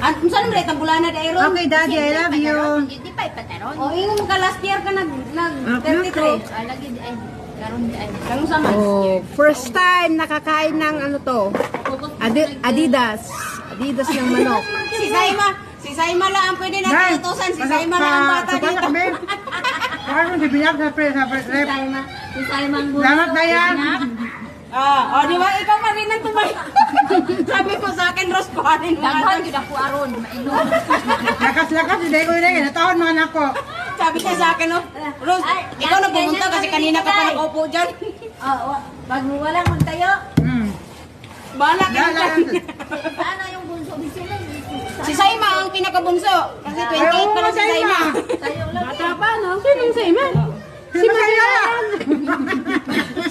Saan mo rin tabulana na Aaron? Okay, Daddy, I love you. Hindi pa ipataron. O, ingon ka last year ka nag-33. Lagi ay karon ay. Kanong saman? Oh, first time nakakain ng ano to. Adidas. Adidas ng manok. Si Saima lang ang pwede natin utusan. Si Saima lang ang bata dito. Bakit mo bibigyan sa press rep? Si Saima ang buhay. Salamat na yan. Di ba? Ikaw pa rin ang tumay. Sabi ko sa akin, Rose, kuhanin mo. Daghan gyud ako aron, mainom. Lakas-lakas, hindi ko yun. Natawad mga anak ko. Sabi niya sa akin, Rose, ikaw na pumunta kasi kanina ka pa nakaupo dyan. Pag wala mong tayo, Bahala ka na dyan. ano yung bunso bisila? Si Saima ang pinakabunso. Kasi 28 pa lang si Saima. Tayo lang. Bata pa, no? Sinong Saima? Si Masaya!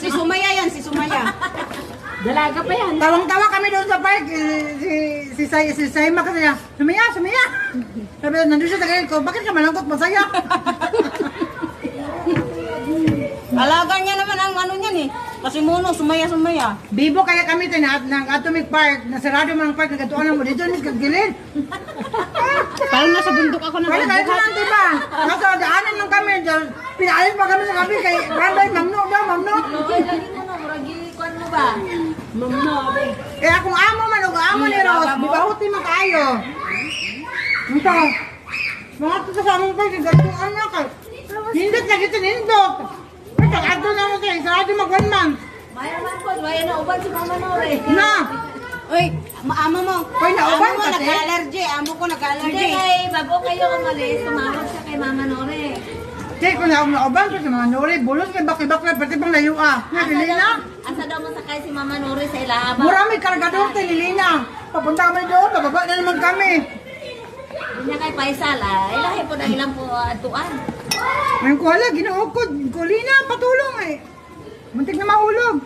Si Sumaya yan, si Sumaya. Dalaga pa yan. Tawang-tawa kami doon sa park. Si Saima kasi niya, Sumaya! Sabi na, nandun siya tagayin ko, bakit ka malangkot masaya? Alaga niya naman ang ano niyan eh. Kasi muno, Sumaya. Bibo kaya kami tayo ng Atomic Park, nasarado mo ang park, nagatuan mo dito, nis kagilid. Parang nasa bundok ako Kaya kahit saan, diba? Nasa daanan lang kami, pinaalis pa kami sa kami kay Randay, mamno daw, mamno. Ay, dali mo no, muragi kuan mo ba? Kaya kung amo man, o amo ni Rose, di ba huti makaayo? Ito, mga ito sa among park, nagatuan na ka. Hindot na kita, hindot. Ito, ato na mo tayo, sarado mag-1 month. Mayaman ko, wala na uban si Mama Nore. Na! Uy, amo mo. Uy, nauban Amo mo kasi. nag-allergy. Amo ko Hindi nag-allergy. kay, bago kayo umalis, tumawag siya kay Mama Nore. Kaya kung nauban ko sa mga nuri, bulos kay baki-baki, pati pang layo Nilina? Asa daw masakay si Mama Nore sa Ilahaba. Murami kargador tayo, Lilina. Papunta kami doon, bababa na naman kami. Hindi niya kay Faisal, ilahi po na ilang po atuan. Ngayon ko wala, ginuukod. Lina, patulong eh. Muntik na mahulog.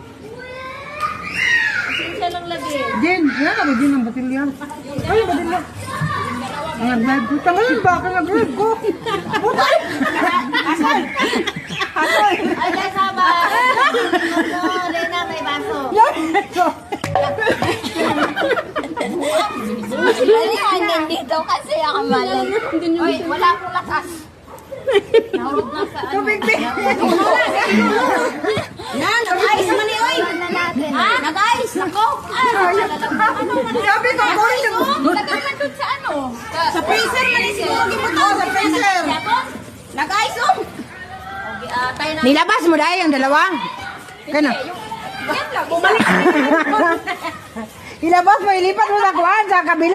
Siya lang lagi. Jen, yan ako din ang batilyan. Ay, batilyan. Ang nag-live ko. Tangalan ba ka nag-live ko? Putay! Asal! Ay, kasama! Ano, Lena, may baso. Yan! Ito. Dali, hanggang dito kasi ako malam. Oy, wala akong lakas. Nahulog na sa ano. Tubig, big. Yan, nag-ice man eh, oy! Ha? Nag-ice! Ako! Sabi ko, boy. Lagay na dun sa ano? Sa freezer man eh, siguro gibuto. Sa freezer! Nag-ice, oh! Okay, tayo na. Nilabas mo dahil yung dalawa. Kano? Yan lang. Ilabas mo, ilipat mo sa kuhaan sa kabila.